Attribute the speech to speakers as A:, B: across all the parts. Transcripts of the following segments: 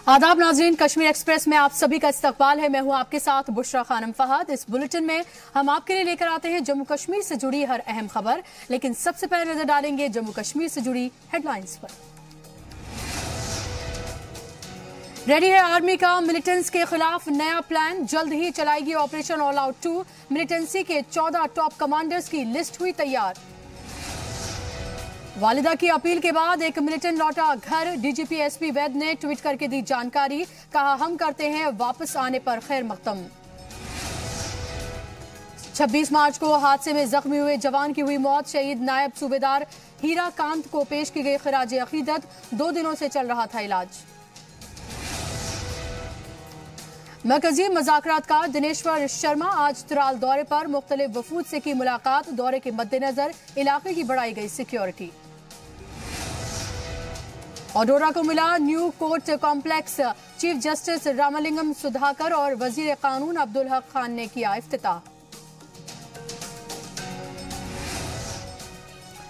A: आदाब नाज़रीन, कश्मीर एक्सप्रेस में आप सभी का इस्तकबाल है। मैं हूं आपके साथ बुशरा खानम फहद। इस बुलेटिन में हम आपके लिए लेकर आते हैं जम्मू कश्मीर से जुड़ी हर अहम खबर, लेकिन सबसे पहले नजर डालेंगे जम्मू कश्मीर से जुड़ी हेडलाइंस पर। रेडी है आर्मी का मिलिटेंट्स के खिलाफ नया प्लान, जल्द ही चलाएगी ऑपरेशन ऑल आउट 2। मिलिटेंसी के 14 टॉप कमांडर्स की लिस्ट हुई तैयार। वालिदा की अपील के बाद एक मिलिटेंट लौटा घर, डीजीपी एसपी वैद ने ट्वीट करके दी जानकारी, कहा हम करते हैं वापस आने पर खैर मकदम। 26 मार्च को हादसे में जख्मी हुए जवान की हुई मौत, शहीद नायब सूबेदार हीरा कांत को पेश की गई खिराज अकीदत, 2 दिनों से चल रहा था इलाज। मरकजी मुज़ाकरात का दिनेश्वर शर्मा आज त्राल दौरे पर, मुख्तलिफ वफूद से की मुलाकात, दौरे के मद्देनजर इलाके की बढ़ाई गई सिक्योरिटी। ओडोरा को मिला new court complex, chief justice Ramalingam Sudhakar और वजीर कानून अब्दुल हक खान ने किया इफ्तिताह।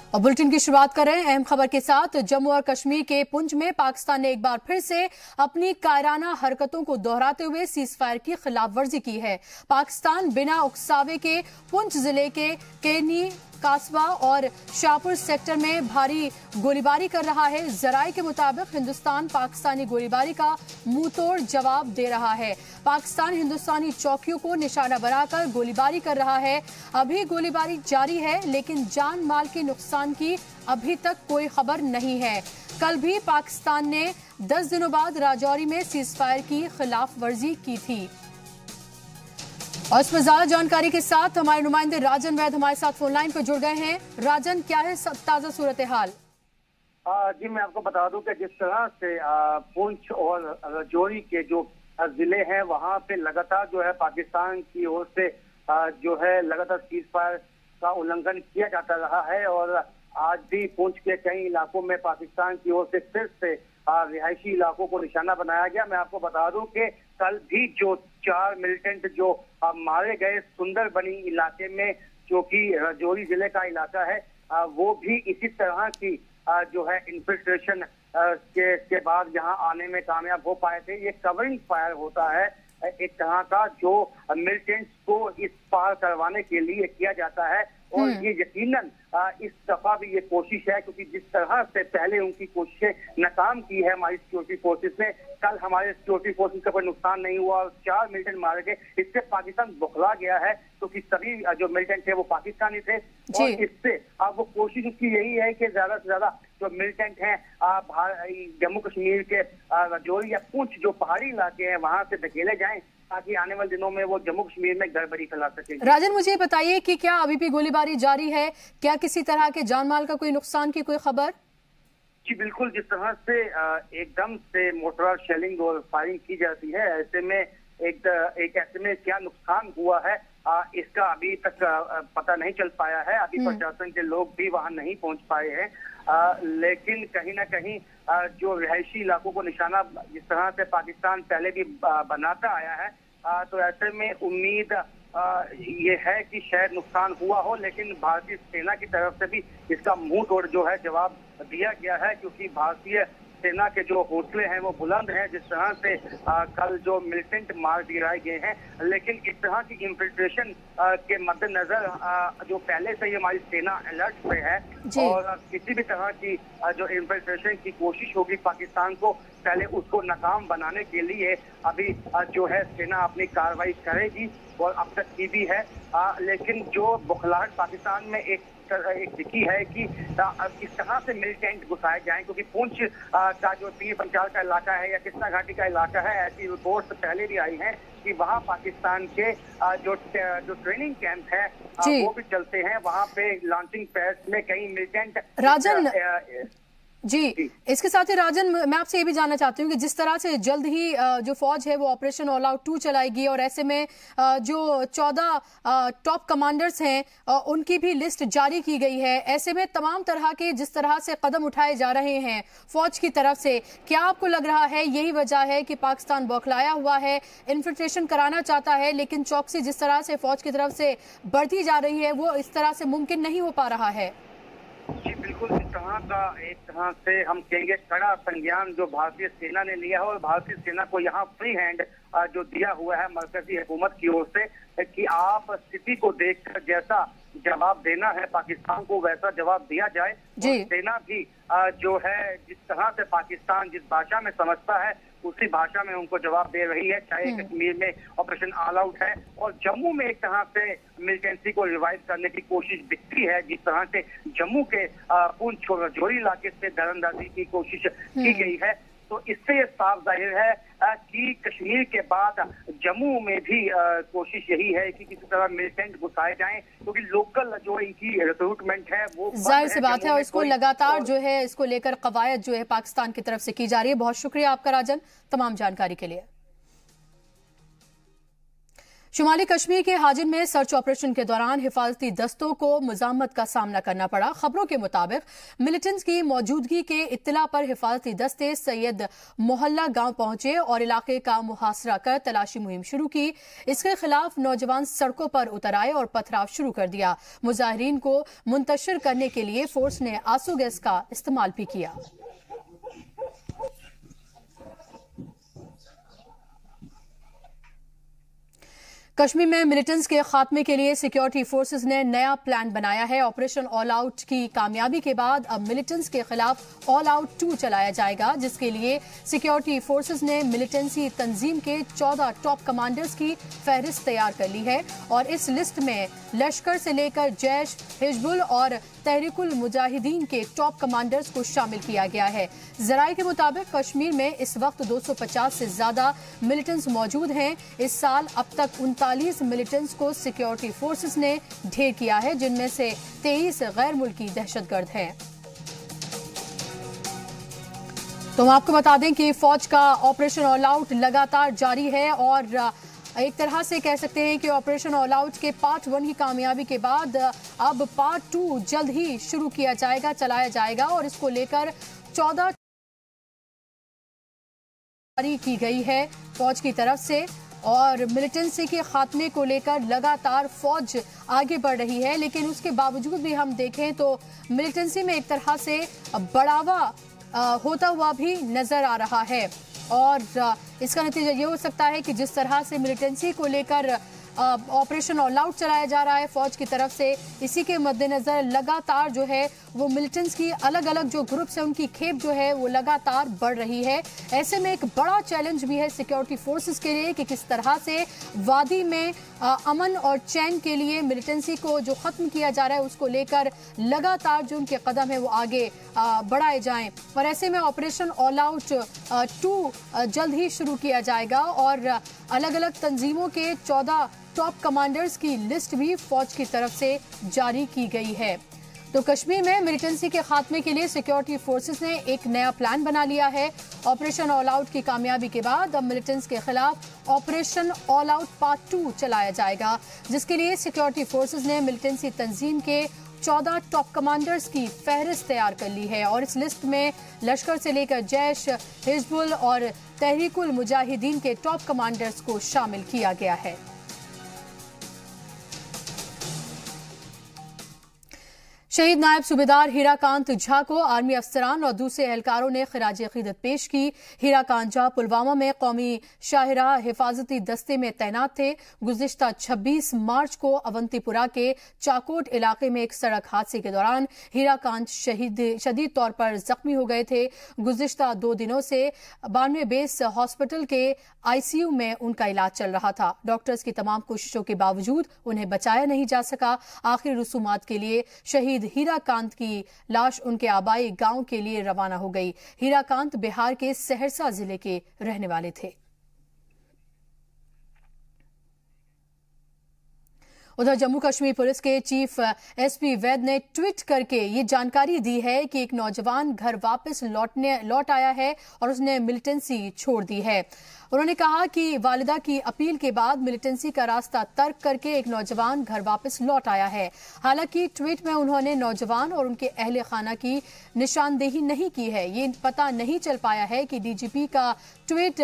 A: और बुलेटिन की शुरुआत करें अहम खबर के साथ। जम्मू और कश्मीर के पुंछ में पाकिस्तान ने एक बार फिर से अपनी कायराना हरकतों को दोहराते हुए सीज फायर की खिलाफ वर्जी की है। पाकिस्तान बिना उकसावे के पुंछ जिले के केनी, कासबा और शाहपुर सेक्टर में भारी गोलीबारी कर रहा है। जराये के मुताबिक हिंदुस्तान पाकिस्तानी गोलीबारी का मुंहतोड़ जवाब दे रहा है। पाकिस्तान हिंदुस्तानी चौकियों को निशाना बनाकर गोलीबारी कर रहा है। अभी गोलीबारी जारी है, लेकिन जान माल के नुकसान की अभी तक कोई खबर नहीं है। कल भी पाकिस्तान ने 10 दिनों बाद राजौरी में सीज फायर की खिलाफ वर्जी की थी। और इस पर ज्यादा जानकारी के साथ हमारे नुमाइंदे राजन वैद हमारे साथ फोन लाइन पर जुड़ गए हैं। राजन, क्या है ताजा सूरत हाल?
B: जी, मैं आपको बता दूं कि जिस तरह से पुंछ और राजौरी के जो जिले हैं वहां पे लगातार जो है पाकिस्तान की ओर से जो है लगातार सीज फायर का उल्लंघन किया जाता रहा है। और आज भी पुंछ के कई इलाकों में पाकिस्तान की ओर से फिर से रिहायशी इलाकों को निशाना बनाया गया। मैं आपको बता दूं कि कल भी जो 4 मिलिटेंट जो मारे गए सुंदरबनी इलाके में, जो कि राजौरी जिले का इलाका है, वो भी इसी तरह की जो है इन्फिल्ट्रेशन के बाद यहाँ आने में कामयाब हो पाए थे। ये कवरिंग फायर होता है एक तरह का, जो मिलिटेंट्स को इस पार करवाने के लिए किया जाता है। और ये यकीनन इस दफा भी ये कोशिश है, क्योंकि जिस तरह से पहले उनकी कोशिशें नाकाम की है हमारी सिक्योरिटी फोर्सेस ने, कल हमारे सिक्योरिटी फोर्सेस का कोई नुकसान नहीं हुआ और 4 मिलिटेंट मारे गए। इससे पाकिस्तान बौखला गया है, क्योंकि सभी जो मिलिटेंट थे वो पाकिस्तानी थे। और इससे अब वो कोशिश उसकी यही है कि ज्यादा से ज्यादा जो मिलिटेंट हैं जम्मू कश्मीर के राजौरी या पुंछ जो पहाड़ी इलाके हैं वहां से धकेले जाएं, ताकि आने वाले दिनों में वो जम्मू कश्मीर में गड़बड़ी फैला सके।
A: राजन, मुझे बताइए कि क्या अभी भी गोलीबारी जारी है? क्या किसी तरह के जान माल का कोई नुकसान की कोई खबर?
B: जी बिल्कुल, जिस तरह से एकदम से मोर्टार शेलिंग और फायरिंग की जाती है, ऐसे में एक ऐसे में क्या नुकसान हुआ है इसका अभी तक पता नहीं चल पाया है। अभी प्रशासन के लोग भी वहां नहीं पहुंच पाए हैं, लेकिन कहीं ना कहीं जो रिहायशी इलाकों को निशाना जिस तरह से पाकिस्तान पहले भी बनाता आया है, तो ऐसे में उम्मीद ये है कि शायद नुकसान हुआ हो, लेकिन भारतीय सेना की तरफ से भी इसका मुंह तोड़ जो है जवाब दिया गया है, क्योंकि भारतीय सेना के जो हौसले हैं वो बुलंद हैं। जिस तरह से कल जो मिलिटेंट मार गिराए गए हैं, लेकिन इस तरह की इन्फिल्ट्रेशन के मद्देनजर जो पहले से ही हमारी सेना अलर्ट पे है, और किसी भी तरह की जो इन्फिल्ट्रेशन की कोशिश होगी पाकिस्तान को, पहले उसको नाकाम बनाने के लिए अभी जो है सेना अपनी कार्रवाई करेगी और अब तक की भी है। लेकिन जो बौखलाहट पाकिस्तान में एक दिखी है कि किस तरह से मिलिटेंट घुसाए जाएं, क्योंकि पुंछ का जो पीर पंचाल का इलाका है या कृष्णा घाटी का इलाका है, ऐसी रिपोर्ट्स पहले भी आई हैं कि वहां पाकिस्तान के जो ट्रेनिंग कैंप है वो भी चलते हैं। वहां पे लॉन्चिंग पैड्स में कई मिलिटेंट
A: राजन जी, इसके साथ ही राजन, मैं आपसे ये भी जानना चाहती हूँ कि जिस तरह से जल्द ही जो फौज है वो ऑपरेशन ऑल आउट 2 चलाएगी, और ऐसे में जो 14 टॉप कमांडर्स हैं उनकी भी लिस्ट जारी की गई है, ऐसे में तमाम तरह के जिस तरह से कदम उठाए जा रहे हैं फौज की तरफ से, क्या आपको लग रहा है यही वजह है कि पाकिस्तान बौखलाया हुआ है, इन्फिल्ट्रेशन कराना चाहता है, लेकिन चौकसी जिस तरह से फौज की तरफ से बढ़ती जा रही है वो इस तरह से मुमकिन नहीं हो पा रहा है?
B: जी बिल्कुल, बिल्कुल इस तरह का एक तरह से हम कहेंगे कड़ा संज्ञान जो भारतीय सेना ने लिया है, और भारतीय सेना को यहाँ फ्री हैंड जो दिया हुआ है मरकजी हुकूमत की ओर से कि आप स्थिति को देखकर जैसा जवाब देना है पाकिस्तान को वैसा जवाब दिया जाए। और सेना भी जो है जिस तरह से पाकिस्तान जिस भाषा में समझता है उसी भाषा में उनको जवाब दे रही है, चाहे कश्मीर में ऑपरेशन ऑल आउट है और जम्मू में एक तरह से मिलिटेंसी को रिवाइव करने की कोशिश दिखती है। जिस तरह से जम्मू के पुंछ और राजौरी इलाके से दरअंदाजी की कोशिश की गई है, तो इससे साफ जाहिर है कि कश्मीर के बाद जम्मू में भी कोशिश यही है कि किसी तरह मिलिटेंट घुसाए जाएं, क्योंकि लोकल जो इनकी रिक्रूटमेंट है वो
A: जाहिर सी बात है और इसको लगातार जो है इसको लेकर कवायद जो है पाकिस्तान की तरफ से की जा रही है। बहुत शुक्रिया आपका राजन तमाम जानकारी के लिए। शुमाली कश्मीर के हाजिन में सर्च ऑपरेशन के दौरान हिफाजती दस्तों को मुजामत का सामना करना पड़ा। खबरों के मुताबिक मिलिटेंट्स की मौजूदगी के इत्तला पर हिफाजती दस्ते सैयद मोहल्ला गांव पहुंचे और इलाके का मुहासरा कर तलाशी मुहिम शुरू की। इसके खिलाफ नौजवान सड़कों पर उतर आए और पथराव शुरू कर दिया। मुजाहिरीन को मुंतशिर करने के लिए फोर्स ने आंसू गैस का इस्तेमाल भी किया। कश्मीर में मिलिटेंट्स के खात्मे के लिए सिक्योरिटी फोर्सेस ने नया प्लान बनाया है। ऑपरेशन ऑल आउट की कामयाबी के बाद अब मिलिटेंट्स के खिलाफ ऑल आउट 2 चलाया जाएगा, जिसके लिए सिक्योरिटी फोर्सेस ने मिलिटेंसी तंजीम के 14 टॉप कमांडर्स की फहरिस्त तैयार कर ली है और इस लिस्ट में लश्कर से लेकर जैश, हिजबुल और तहरीकुल मुजाहिदीन के टॉप कमांडर्स को शामिल किया गया है। जराये के मुताबिक कश्मीर में इस वक्त 250 से ज्यादा मिलिटेंट्स मौजूद हैं। इस साल अब तक 39 मिलिटेंट्स को सिक्योरिटी फोर्सेस ने ढेर किया है, जिनमें से 23 गैर मुल्की दहशतगर्द हैं। तो हम आपको बता दें कि फौज का ऑपरेशन ऑल आउट लगातार जारी है और एक तरह से कह सकते हैं कि ऑपरेशन ऑल आउट के पार्ट 1 की कामयाबी के बाद अब पार्ट 2 जल्द ही शुरू किया जाएगा, चलाया जाएगा और इसको लेकर 14 जारी की गई है फौज की तरफ से। और मिलिटेंसी के खात्मे को लेकर लगातार फौज आगे बढ़ रही है, लेकिन उसके बावजूद भी हम देखें तो मिलिटेंसी में एक तरह से बढ़ावा होता हुआ भी नजर आ रहा है और इसका नतीजा ये हो सकता है कि जिस तरह से मिलिटेंसी को लेकर ऑपरेशन ऑल आउट चलाया जा रहा है फौज की तरफ से, इसी के मद्देनजर लगातार जो है वो मिलिटेंट्स की अलग अलग जो ग्रुप्स है उनकी खेप जो है वो लगातार बढ़ रही है। ऐसे में एक बड़ा चैलेंज भी है सिक्योरिटी फोर्सेस के लिए कि किस तरह से वादी में अमन और चैन के लिए मिलिटेंसी को जो खत्म किया जा रहा है उसको लेकर लगातार जो उनके कदम है वो आगे बढ़ाए जाएं। और ऐसे में ऑपरेशन ऑल आउट 2 जल्द ही शुरू किया जाएगा और अलग अलग तंजीमों के 14 टॉप कमांडर्स की लिस्ट भी फौज की तरफ से जारी की गई है। तो कश्मीर में मिलिटेंसी के खात्मे के लिए सिक्योरिटी फोर्सेस ने एक नया प्लान बना लिया है। ऑपरेशन ऑल आउट की कामयाबी के बाद अब मिलिटेंट्स के खिलाफ ऑपरेशन ऑल आउट पार्ट 2 चलाया जाएगा, जिसके लिए सिक्योरिटी फोर्सेस ने मिलिटेंसी तंजीम के 14 टॉप कमांडर्स की फहरिस्त तैयार कर ली है और इस लिस्ट में लश्कर से लेकर जैश, हिजबुल और तहरीकुल मुजाहिदीन के टॉप कमांडर्स को शामिल किया गया है। शहीद नायब सूबेदार हीराकांत झा को आर्मी अफसरान और दूसरे एहलकारों ने खिराज अकीदत पेश की। हीराकांत झा पुलवामा में कौमी शाहराह हिफाजती दस्ते में तैनात थे। गुज़िश्ता 26 मार्च को अवंतीपुरा के चाकोट इलाके में एक सड़क हादसे के दौरान हीराकांत शदीद तौर पर जख्मी हो गए थे। गुज़िश्ता 2 दिनों से 92 बेस हॉस्पिटल के ICU में उनका इलाज चल रहा था। डॉक्टर्स की तमाम कोशिशों के बावजूद उन्हें बचाया नहीं जा सका। आखिरी रसूमात के लिए शहीद हीराकांत की लाश उनके आबाई गांव के लिए रवाना हो गई। हीराकांत बिहार के सहरसा जिले के रहने वाले थे। उधर जम्मू कश्मीर पुलिस के चीफ SP वैद ने ट्वीट करके ये जानकारी दी है कि एक नौजवान घर वापस लौट आया है और उसने मिलिटेंसी छोड़ दी है। उन्होंने कहा कि वालिदा की अपील के बाद मिलिटेंसी का रास्ता तर्क करके एक नौजवान घर वापस लौट आया है। हालांकि ट्वीट में उन्होंने नौजवान और उनके अहले खाना की निशानदेही नहीं की है। ये पता नहीं चल पाया है कि DGP का ट्वीट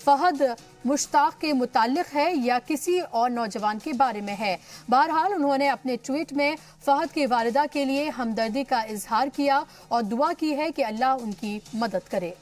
A: फहद मुश्ताक के मुताल्लिक है या किसी और नौजवान के बारे में है। बहरहाल उन्होंने अपने ट्वीट में फहद की वालिदा के लिए हमदर्दी का इजहार किया और दुआ की है कि अल्लाह उनकी मदद करे।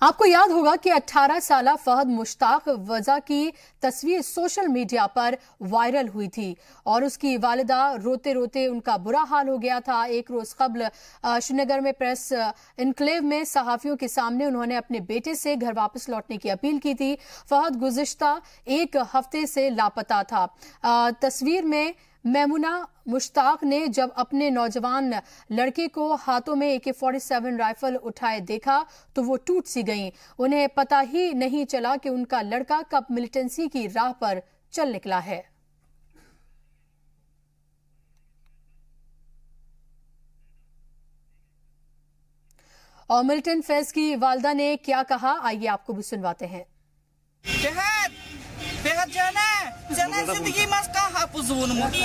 A: आपको याद होगा कि 18 साला फहद मुश्ताक वज़ा की तस्वीर सोशल मीडिया पर वायरल हुई थी और उसकी वालिदा रोते रोते उनका बुरा हाल हो गया था। एक रोज कबल श्रीनगर में प्रेस इनक्लेव में सहाफियों के सामने उन्होंने अपने बेटे से घर वापस लौटने की अपील की थी। फहद गुज़िश्ता एक हफ्ते से लापता था। तस्वीर में मैमुना मुश्ताक ने जब अपने नौजवान लड़के को हाथों में AK-47 राइफल उठाए देखा तो वो टूट सी गईं। उन्हें पता ही नहीं चला कि उनका लड़का कब मिलिटेंसी की राह पर चल निकला है। और मिल्टन फैज की वालिदा ने क्या कहा, आइए आपको भी सुनवाते हैं।
C: बेहद जाना जिंदगी मज कह अपुज वोनमुत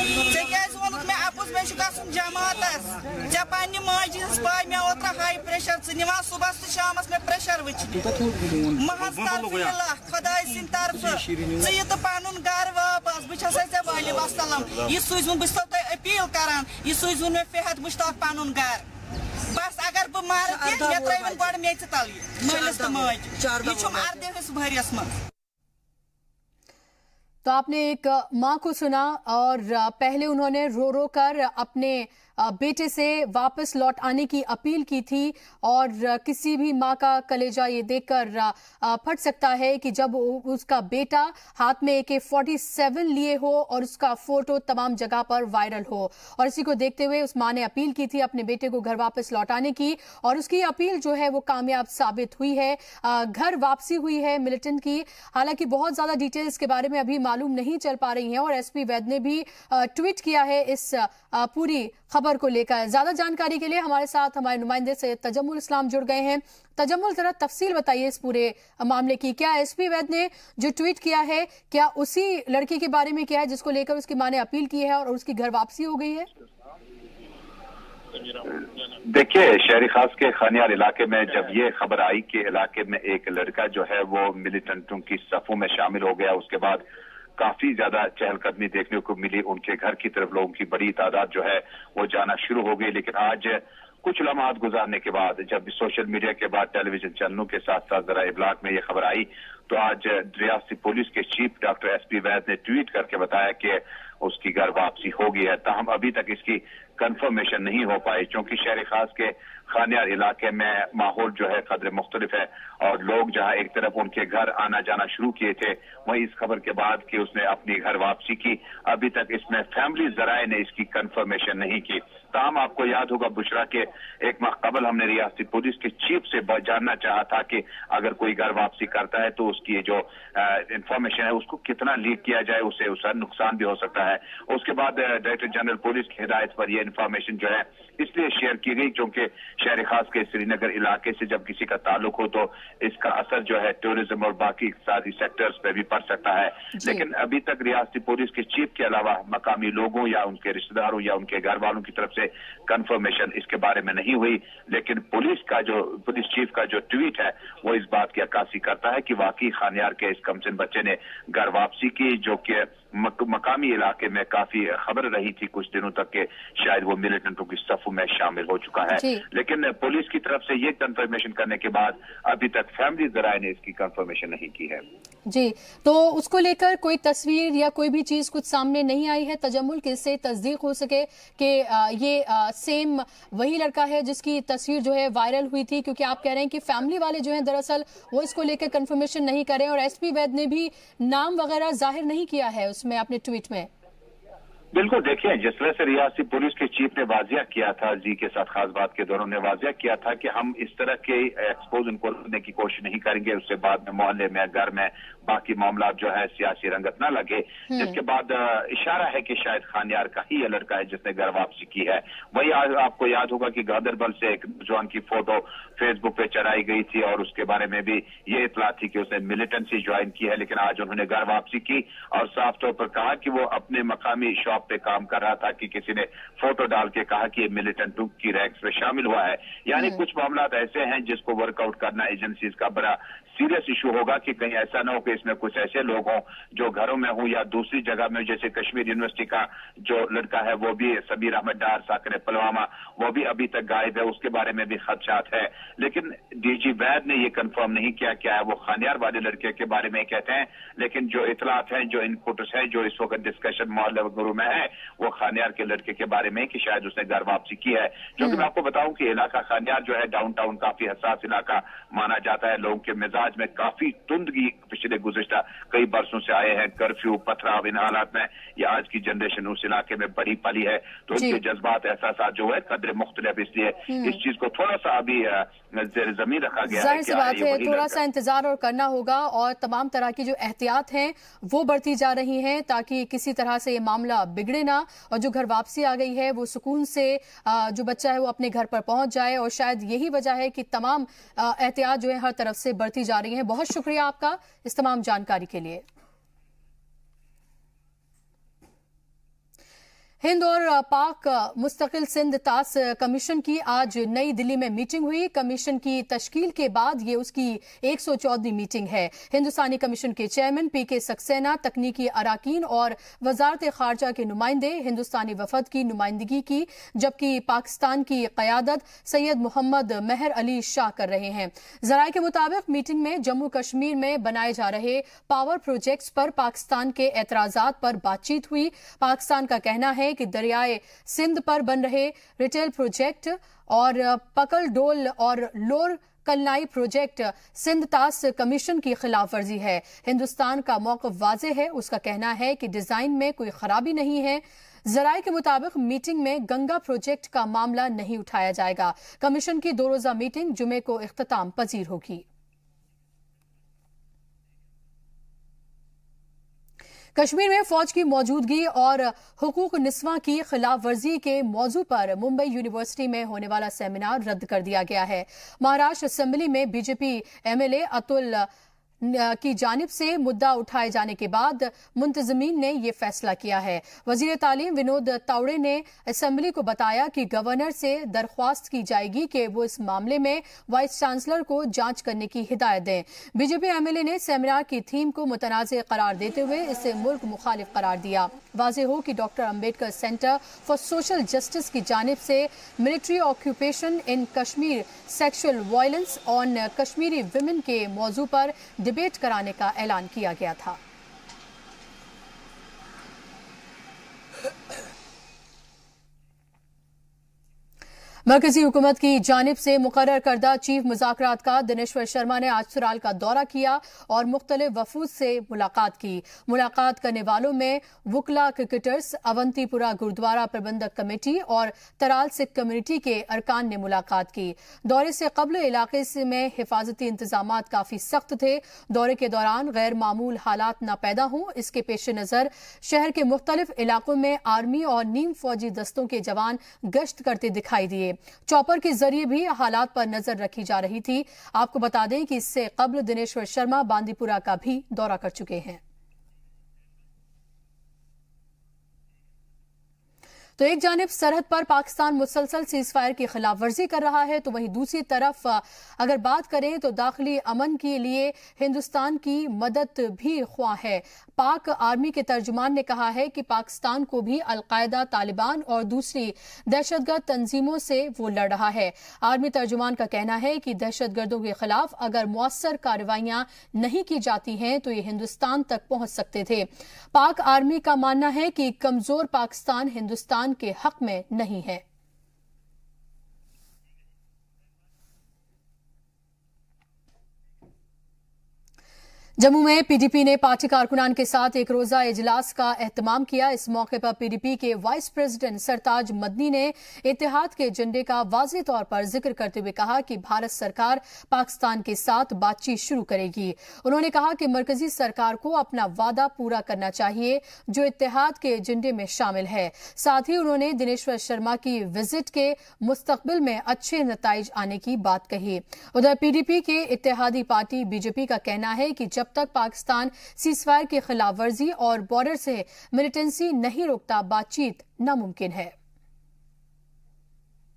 C: वोनुत मे अपुज मे गन जमातस ऐ पे माजि पाय मे ओत्र हाई प्रेशर निवान सुबह तो शाम मे प्रेशर वुचन महज खुदाय सिंद तरफ तो पन गर वापस बे वाले वसलम यह सूझन बस अपील करान यह सूझन मे फहद मुश्ताक पन गर बस अगर बह मर मे त्रवन गो मेच तल मलिस तो माज यह अर्दस भरियस मज।
A: तो आपने एक मां को सुना और पहले उन्होंने रो रो कर अपने बेटे से वापस लौट आने की अपील की थी और किसी भी मां का कलेजा ये देखकर फट सकता है कि जब उसका बेटा हाथ में AK-47 लिए हो और उसका फोटो तमाम जगह पर वायरल हो। और इसी को देखते हुए उस मां ने अपील की थी अपने बेटे को घर वापस लौटाने की और उसकी अपील जो है वो कामयाब साबित हुई है। घर वापसी हुई है मिलिटेंट की। हालांकि बहुत ज्यादा डिटेल्स के बारे में अभी मालूम नहीं चल पा रही हैं और SP वैद ने भी ट्वीट किया है इस पूरी खबर को लेकर। ज्यादा जानकारी के लिए हमारे साथ हमारे नुमाइंदे सैयद तजम्मुल इस्लाम जुड़ गए हैं। तजम्मुल, जरा तफसील बताइए इस पूरे मामले की। क्या SP वैद ने जो ट्वीट किया है क्या उसी लड़की के बारे में किया है जिसको लेकर उसकी मां ने अपील की है और उसकी घर वापसी हो गई है?
D: देखिए, शहरी खास के खानियार इलाके में जब ये खबर आई कि इलाके में एक लड़का जो है वो मिलिटेंटों की सफों में शामिल हो गया, उसके बाद काफी ज्यादा चहलकदमी देखने को मिली। उनके घर की तरफ लोगों की बड़ी तादाद जो है वो जाना शुरू हो गई। लेकिन आज कुछ लम्हात गुजारने के बाद जब सोशल मीडिया के बाद टेलीविजन चैनलों के साथ साथ जरा इब्लाग में ये खबर आई तो आज रियासती पुलिस के चीफ डॉक्टर SP वैद ने ट्वीट करके बताया कि उसकी घर वापसी हो गई है। ताहम अभी तक इसकी कंफर्मेशन नहीं हो पाई क्योंकि शहर खास के खानियार इलाके में माहौल जो है कदर मुख्तलिफ है और लोग जहां एक तरफ उनके घर आना जाना शुरू किए थे वहीं इस खबर के बाद कि उसने अपनी घर वापसी की, अभी तक इसमें फैमिली जराए ने इसकी कंफर्मेशन नहीं की। ताहम आपको याद होगा बुशरा के एक माह कबल हमने रियासती पुलिस के चीफ से जानना चाहा था कि अगर कोई घर वापसी करता है तो उसकी जो इंफॉर्मेशन है उसको कितना लीक किया जाए, उससे नुकसान भी हो सकता है। उसके बाद डायरेक्टर जनरल पुलिस की हिदायत पर यह इंफॉर्मेशन जो है इसलिए शेयर की गई क्योंकि शहर खास के श्रीनगर इलाके से जब किसी का ताल्लुक हो तो इसका असर जो है टूरिज्म और बाकी इक़्तिसादी सेक्टर्स पे भी पड़ सकता है। लेकिन अभी तक रियासती पुलिस के चीफ के अलावा मकामी लोगों या उनके रिश्तेदारों या उनके घर वालों की तरफ से कंफर्मेशन इसके बारे में नहीं हुई। लेकिन पुलिस चीफ का जो ट्वीट है वो इस बात की अक्कासी करता है कि वाकई खानियार के इस कमसिन बच्चे ने घर वापसी की, जो कि मकामी इलाके में काफी खबर रही थी कुछ दिनों तक के शायद वो मिलिटेंटों की सफों में शामिल हो चुका है। लेकिन पुलिस की तरफ से ये कंफर्मेशन करने के बाद अभी तक फैमिली जराए ने इसकी कंफर्मेशन नहीं की है।
A: जी, तो उसको लेकर कोई तस्वीर या कोई भी चीज कुछ सामने नहीं आई है तजम्मुल कि इससे तस्दीक हो सके कि ये सेम वही लड़का है जिसकी तस्वीर जो है वायरल हुई थी? क्योंकि आप कह रहे हैं कि फैमिली वाले जो हैं दरअसल वो इसको लेकर कंफर्मेशन नहीं कर रहे हैं और SP वैद ने भी नाम वगैरह जाहिर नहीं किया है उसमें अपने ट्वीट में।
D: बिल्कुल, देखिए जिस तरह से रियासती पुलिस के चीफ ने वाजिया किया था, जी के साथ खास बात के दौरान ने वाजिया किया था कि हम इस तरह के एक्सपोज इनको करने की कोशिश नहीं करेंगे, उससे बाद में मोहल्ले में घर में बाकी मामला जो है सियासी रंगत न लगे। जिसके बाद इशारा है कि शायद खानियार का ही यह लड़का है जिसने घर वापसी की है। वही आज आपको याद होगा कि गादरबल से एक नौजवान की फोटो फेसबुक पे चढ़ाई गई थी और उसके बारे में भी ये इतला थी कि उसने मिलिटेंसी ज्वाइन की है, लेकिन आज उन्होंने घर वापसी की और साफ तौर पर कहा कि वो अपने मकामी शॉप पे काम कर रहा था कि किसी ने फोटो डाल के कहा कि ये मिलिटेंटों की रैंक्स में शामिल हुआ है। यानी कुछ मामला ऐसे हैं जिसको वर्कआउट करना एजेंसीज का बड़ा सीरियस इशू होगा कि कहीं ऐसा ना हो कि इसमें कुछ ऐसे लोग हों जो घरों में हों या दूसरी जगह में, जैसे कश्मीर यूनिवर्सिटी का जो लड़का है वो भी सबीर अहमद डार साकिर पुलवामा, वो भी अभी तक गायब है, उसके बारे में भी खदशात है। लेकिन डीजी वैद ने ये कंफर्म नहीं किया क्या है वो खानियार वाले लड़के के बारे में कहते हैं, लेकिन जो इतलात हैं, जो इनपुट्स हैं, जो इस वक्त डिस्कशन मोहल्ला गुरु में है, वो खानियार के लड़के के बारे में कि शायद उसने घर वापसी की है। क्योंकि मैं आपको बताऊं कि इलाका खानियार जो है डाउनटाउन काफी हसास इलाका माना जाता है। लोगों के मिजाज में काफी तुंदगी पिछले गुज़िश्ता कई बरसों से आए हैं। कर्फ्यू, पथराव, इन हालात में ये आज की जनरेशन उस इलाके में बड़ी पली है, तो इनके जज्बात एहसास जो है कदर मुख्तलिफ, इसलिए इस चीज को थोड़ा सा अभी जेर जमीन रखा गया है।
A: जाहिर सी बात है, थोड़ा सा इंतजार और करना होगा और तमाम तरह की जो एहतियात हैं वो बढ़ती जा रही हैं ताकि किसी तरह से ये मामला बिगड़े ना, और जो घर वापसी आ गई है वो सुकून से जो बच्चा है वो अपने घर पर पहुंच जाए। और शायद यही वजह है कि तमाम एहतियात जो है हर तरफ से बढ़ती जा रही है। बहुत शुक्रिया आपका इस तमाम जानकारी के लिए। हिंद और पाक मुस्तकिल सिंध तास कमीशन की आज नई दिल्ली में मीटिंग हुई। कमीशन की तश्कील के बाद ये उसकी 114वीं मीटिंग है। हिंदुस्तानी कमीशन के चेयरमैन पीके सक्सेना, तकनीकी अराकीन और वजारत खारजा के नुमाइंदे हिंदुस्तानी वफद की नुमाइंदगी की, जबकि पाकिस्तान की क़यादत सैयद मोहम्मद मेहर अली शाह कर रहे हैं। ज़राए के मुताबिक मीटिंग में जम्मू कश्मीर में बनाए जा रहे पावर प्रोजेक्ट्स पर पाकिस्तान के एतराज़ात पर बातचीत हुई। पाकिस्तान का कहना है कि दरियाए सिंध पर बन रहे रिटेल प्रोजेक्ट और पकल डोल और लोर कलनाई प्रोजेक्ट सिंध तास कमीशन की खिलाफ वर्जी है। हिंदुस्तान का मौक़िफ़ वाज़ेह है, उसका कहना है कि डिजाइन में कोई खराबी नहीं है। ज़राए के मुताबिक मीटिंग में गंगा प्रोजेक्ट का मामला नहीं उठाया जाएगा। कमीशन की 2 रोज़ा मीटिंग जुमे को इख्तिताम पजीर होगी। कश्मीर में फौज की मौजूदगी और हुकूक निस्वां की खिलाफ वर्जी के मौजू पर मुंबई यूनिवर्सिटी में होने वाला सेमिनार रद्द कर दिया गया है। महाराष्ट्र असेंबली में बीजेपी एमएलए अतुल की जानिब से मुद्दा उठाए जाने के बाद मुंतजमीन ने यह फैसला किया है। वजीर तालीम विनोद तावड़े ने असेंबली को बताया कि गवर्नर से दरख्वास्त की जाएगी कि वो इस मामले में वाइस चांसलर को जांच करने की हिदायत दें। बीजेपी एमएलए ने सेमिनार की थीम को मुतनाज़ करार देते हुए इसे मुल्क मुखालिफ करार दिया। वाज़ेह हो कि doctor Ambedkar centre for social justice की जानिब से military occupation in Kashmir, sexual violence on Kashmiri women के मौजू पर डिबेट कराने का ऐलान किया गया था। मरकजी हुकूमत की जानिब से मुकर्रर करदा चीफ मुज़ाकरातकार दिनेश्वर शर्मा ने आज सुराल का दौरा किया और मुख्तलिफ वफूद से मुलाकात की। मुलाकात करने वालों में वुकला क्रिकेटर्स, अवंतीपुरा गुरुद्वारा प्रबंधक कमेटी और तराल सिख कम्युनिटी के अरकान ने मुलाकात की। दौरे से कबल इलाके में हिफाजती इंतजामात काफी सख्त थे। दौरे के दौरान गैर मामूल हालात न पैदा हों, इसके पेश नजर शहर के मुख्तलिफ इलाकों में आर्मी और नीम फौजी दस्तों के जवान गश्त करते दिखाई दिए। चॉपर के जरिए भी हालात पर नजर रखी जा रही थी। आपको बता दें कि इससे कबल दिनेश्वर शर्मा बांदीपुरा का भी दौरा कर चुके हैं। तो एक जानिब सरहद पर पाकिस्तान मुसलसल सीज़फायर की खिलाफ वर्जी कर रहा है, तो वहीं दूसरी तरफ अगर बात करें तो दाखिली अमन के लिए हिंदुस्तान की मदद भी ख्वाह है। पाक आर्मी के तर्जुमान ने कहा है कि पाकिस्तान को भी अलकायदा, तालिबान और दूसरी दहशतगर्द तंजीमों से वो लड़ रहा है। आर्मी तर्जुमान का कहना है कि दहशतगर्दों के खिलाफ अगर मुअस्सर कार्रवाइयां नहीं की जाती हैं तो ये हिंदुस्तान तक पहुंच सकते थे। पाक आर्मी का मानना है कि कमजोर पाकिस्तान हिंदुस्तान के हक में नहीं है। जम्मू में पीडीपी ने पार्टी कारकुनान के साथ एक रोजा इजलास का एहतमाम किया। इस मौके पर पीडीपी के वाइस प्रेसिडेंट सरताज मदनी ने इत्तेहाद के एजेंडे का वाज़ेह तौर पर जिक्र करते हुए कहा कि भारत सरकार पाकिस्तान के साथ बातचीत शुरू करेगी। उन्होंने कहा कि मरकजी सरकार को अपना वादा पूरा करना चाहिए जो इत्तेहाद के एजेंडे में शामिल है। साथ ही उन्होंने दिनेश्वर शर्मा की विजिट के मुस्तकबिल में अच्छे नताइज आने की बात कही। उधर पीडीपी के इत्तेहादी पार्टी बीजेपी का कहना है कि जब तक पाकिस्तान सीजफायर की खिलाफ वर्जी और बॉर्डर से मिलिटेंसी नहीं रोकता, बातचीत नामुमकिन है।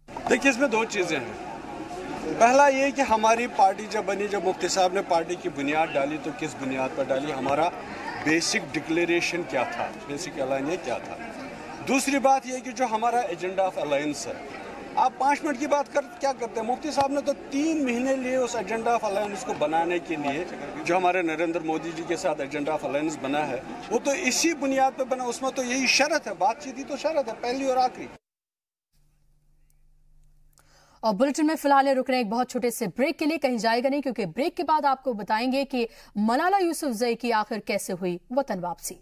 E: देखिए, इसमें दो चीजें हैं। पहला ये कि हमारी पार्टी जब बनी, जब मुफ्ती साहब ने पार्टी की बुनियाद डाली तो किस बुनियाद पर डाली, हमारा बेसिक डिक्लेरेशन क्या था, बेसिक अलायंस क्या था। दूसरी बात यह कि जो हमारा एजेंडा ऑफ अलायंस है, आप 5 मिनट की बात क्या करते हैं। मुफ्ती साहब ने तो 3 महीने लिए उस एजेंडा ऑफ अलायंस को बनाने के लिए। जो हमारे नरेंद्र मोदी जी के साथ एजेंडा ऑफ अलायंस बना है वो तो इसी बुनियाद पर बना। उसमें तो यही शर्त है, बातचीत ही तो शर्त है, पहली और आखिरी।
A: और बुलेटिन में फिलहाल रुक रहे हैं एक बहुत छोटे से ब्रेक के लिए। कहीं जाएगा नहीं, क्योंकि ब्रेक के बाद आपको बताएंगे कि मलाला यूसुफजई की आखिर कैसे हुई वतन वापसी।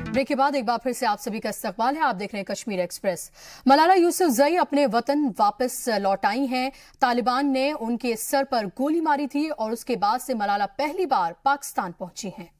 A: ब्रेक के बाद एक बार फिर से आप सभी का इस्तकबाल है। आप देख रहे हैं कश्मीर एक्सप्रेस। मलाला यूसुफजई अपने वतन वापस लौट आई हैं। तालिबान ने उनके सर पर गोली मारी थी और उसके बाद से मलाला पहली बार पाकिस्तान पहुंची हैं।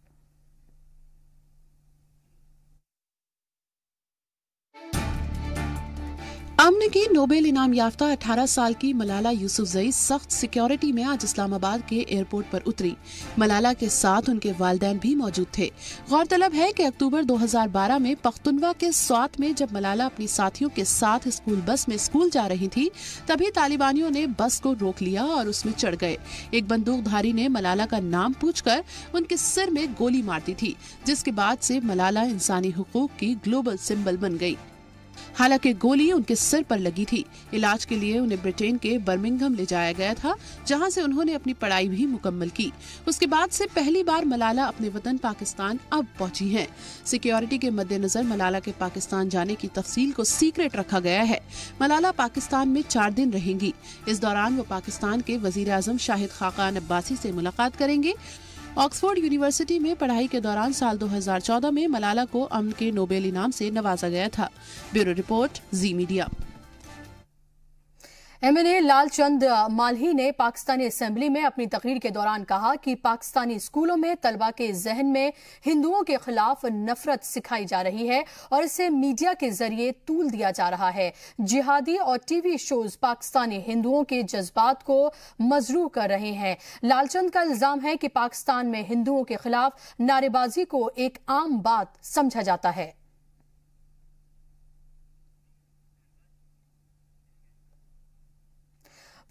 F: अमन की नोबेल इनाम याफ्ता 18 साल की मलाला यूसुफजई सख्त सिक्योरिटी में आज इस्लामाबाद के एयरपोर्ट पर उतरी। मलाला के साथ उनके वालिदैन भी मौजूद थे। गौरतलब है कि अक्टूबर 2012 में पख्तूनवा के स्वात में जब मलाला अपनी साथियों के साथ स्कूल बस में स्कूल जा रही थी, तभी तालिबानियों ने बस को रोक लिया और उसमें चढ़ गए। एक बंदूकधारी ने मलाला का नाम पूछकर उनके सिर में गोली मार दी थी, जिसके बाद से मलाला इंसानी हुकूक की ग्लोबल सिंबल बन गई। हालांकि गोली उनके सिर पर लगी थी। इलाज के लिए उन्हें ब्रिटेन के बर्मिंघम ले जाया गया था, जहां से उन्होंने अपनी पढ़ाई भी मुकम्मल की। उसके बाद से पहली बार मलाला अपने वतन पाकिस्तान अब पहुंची हैं। सिक्योरिटी के मद्देनजर मलाला के पाकिस्तान जाने की तफसील को सीक्रेट रखा गया है। मलाला पाकिस्तान में 4 दिन रहेंगी। इस दौरान वो पाकिस्तान के वजीर आजम शाहिद खाकान अब्बासी से मुलाकात करेंगे। ऑक्सफोर्ड यूनिवर्सिटी में पढ़ाई के दौरान साल 2014 में मलाला को अमन के नोबेल इनाम से नवाजा गया था। ब्यूरो रिपोर्ट, जी मीडिया।
A: एमएनए लालचंद माल्ही ने पाकिस्तानी असेंबली में अपनी तकरीर के दौरान कहा कि पाकिस्तानी स्कूलों में तलबा के जहन में हिंदुओं के खिलाफ नफरत सिखाई जा रही है और इसे मीडिया के जरिए तूल दिया जा रहा है। जिहादी और टीवी शोज पाकिस्तानी हिंदुओं के जज्बात को मजरू कर रहे हैं। लालचंद का इल्जाम है कि पाकिस्तान में हिंदुओं के खिलाफ नारेबाजी को एक आम बात समझा जाता है।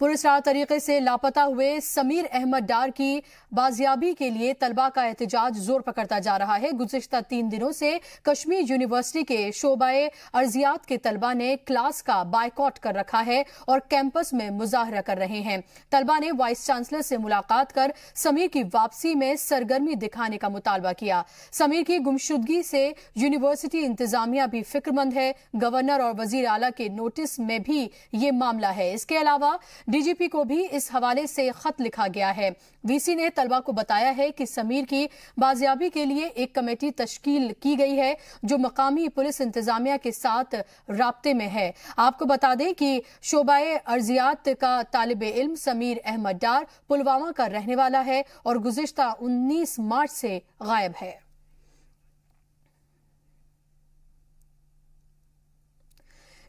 A: पुरस्कार तरीके से लापता हुए समीर अहमद डार की बाजियाबी के लिए तलबा का एहतजाज जोर पकड़ता जा रहा है। गुज़िश्ता 3 दिनों से कश्मीर यूनिवर्सिटी के शोबाए अर्जियात के तलबा ने क्लास का बायकॉट कर रखा है और कैंपस में मुजाहरा कर रहे हैं। तलबा ने वाइस चांसलर से मुलाकात कर समीर की वापसी में सरगर्मी दिखाने का मुतालबा किया। समीर की गुमशुदगी से यूनिवर्सिटी इंतजामिया भी फिक्रमंद है। गवर्नर और वजीर आला के नोटिस में भी ये मामला है। इसके अलावा डीजीपी को भी इस हवाले से खत लिखा गया है। वीसी ने तलबा को बताया है कि समीर की बाजियाबी के लिए एक कमेटी तश्कील की गई है जो मकामी पुलिस इंतजामिया के साथ राब्ते में है। आपको बता दें कि शोबाए अर्जियात का तालिब इल्म समीर अहमद डार पुलवामा का रहने वाला है और गुज़िश्ता 19 मार्च से गायब है।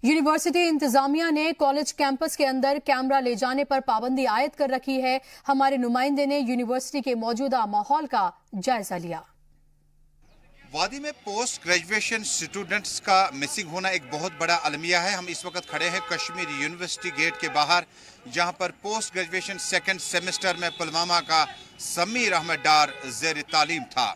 A: यूनिवर्सिटी इंतजामिया ने कॉलेज कैंपस के अंदर कैमरा ले जाने पर पाबंदी आयद कर रखी है। हमारे नुमाइंदे ने यूनिवर्सिटी के मौजूदा माहौल का जायजा लिया।
G: वादी में पोस्ट ग्रेजुएशन स्टूडेंट्स का मिसिंग होना एक बहुत बड़ा अलमिया है। हम इस वक्त खड़े हैं कश्मीर यूनिवर्सिटी गेट के बाहर, जहां पर पोस्ट ग्रेजुएशन 2nd सेमेस्टर में पुलवामा का समीर अहमद डार ज़ेर तालीम था।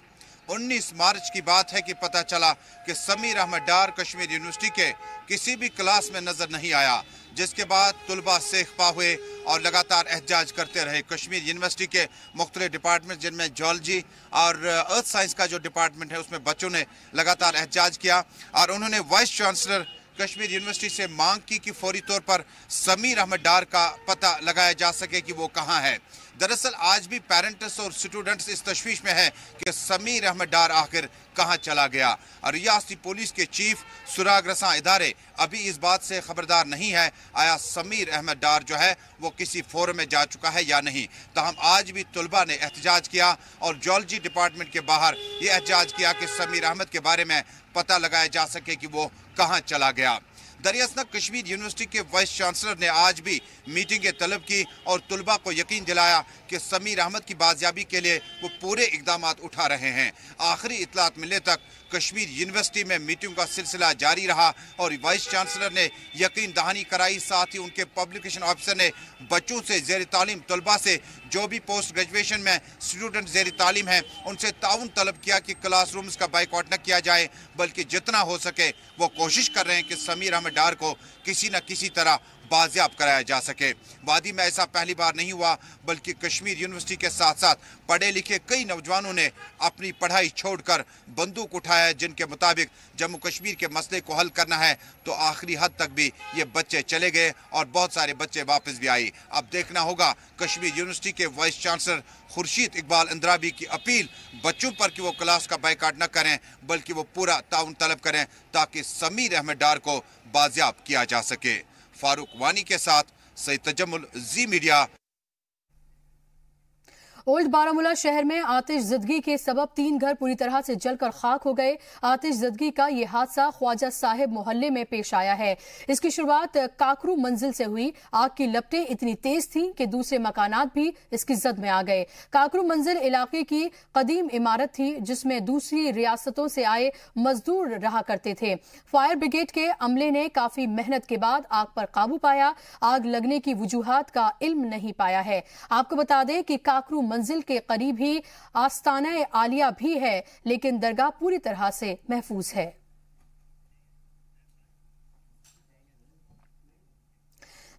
G: 19 मार्च की बात है कि पता चला कि समीर अहमद डार कश्मीर यूनिवर्सिटी के किसी भी क्लास में नजर नहीं आया, जिसके बाद तुलबा सेखपा हुए और लगातार एहतजाज करते रहे। कश्मीर यूनिवर्सिटी के मुख्तलिफ डिपार्टमेंट जिनमें जियोलॉजी और अर्थ साइंस का जो डिपार्टमेंट है उसमें बच्चों ने लगातार एहतजाज किया और उन्होंने वाइस चांसलर कश्मीर यूनिवर्सिटी से मांग की कि फौरी तौर पर समीर अहमद डार का पता लगाया जा सके कि वो कहाँ है। दरअसल आज भी पेरेंट्स और स्टूडेंट्स इस तशवीश में है कि समीर अहमद डार आखिर कहां चला गया और रियासती पुलिस के चीफ सुराग रसां इदारे अभी इस बात से खबरदार नहीं है आया समीर अहमद डार जो है वो किसी फोरम में जा चुका है या नहीं। ताहम आज भी तुलबा ने एहतजाज किया और जियोलॉजी डिपार्टमेंट के बाहर ये एहतजाज किया कि समीर अहमद के बारे में पता लगाया जा सके कि वो कहां चला गया। दरियासना कश्मीर यूनिवर्सिटी के वाइस चांसलर ने आज भी मीटिंग तलब की और तुलबा को यकीन दिलाया कि समीर अहमद की बाजियाबी के लिए वो पूरे इकदाम उठा रहे हैं। आखिरी इतलात मिलने तक कश्मीर यूनिवर्सिटी में मीटिंग का सिलसिला जारी रहा और वाइस चांसलर ने यकीन दहानी कराई। साथ ही उनके पब्लिकेशन ऑफिसर ने बच्चों से ज़ेर तालीम तलबा से जो भी पोस्ट ग्रेजुएशन में स्टूडेंट ज़ेर तालीम हैं उनसे ताउन तलब किया कि क्लासरूम्स का बाइकआउट न किया जाए, बल्कि जितना हो सके वो कोशिश कर रहे हैं कि समीर अहमद डार को किसी न किसी तरह बाजियाब कराया जा सके। वादी में ऐसा पहली बार नहीं हुआ, बल्कि कश्मीर यूनिवर्सिटी के साथ साथ पढ़े लिखे कई नौजवानों ने अपनी पढ़ाई छोड़कर बंदूक उठाया, जिनके मुताबिक जम्मू कश्मीर के मसले को हल करना है। तो आखिरी हद तक भी ये बच्चे चले गए और बहुत सारे बच्चे वापस भी आए। अब देखना होगा कश्मीर यूनिवर्सिटी के वाइस चांसलर खुर्शीद इकबाल अंद्राबी की अपील बच्चों पर कि वो क्लास का बाइकाट न करें, बल्कि वो पूरा ताउन तलब करें ताकि समीर अहमद डार को बाजियाब किया जा सके। फारूक वानी के साथ सईद तजम्मुल, जी मीडिया।
A: ओल्ड बारामूला शहर में आतिशज़दगी के सबब 3 घर पूरी तरह से जलकर खाक हो गए। आतिशज़दगी का ये हादसा ख्वाजा साहिब मोहल्ले में पेश आया है। इसकी शुरुआत काकरू मंजिल से हुई। आग की लपटें इतनी तेज थीं कि दूसरे मकानात भी इसकी जद में आ गए। काकरू मंजिल इलाके की कदीम इमारत थी, जिसमें दूसरी रियासतों से आए मजदूर रहा करते थे। फायर ब्रिगेड के अमले ने काफी मेहनत के बाद आग पर काबू पाया। आग लगने की वजूहात का इल्म नहीं पाया है। आपको बता दें कि काकरू मंजिल के करीब ही आस्ताना आलिया भी है, लेकिन दरगाह पूरी तरह से महफूज है।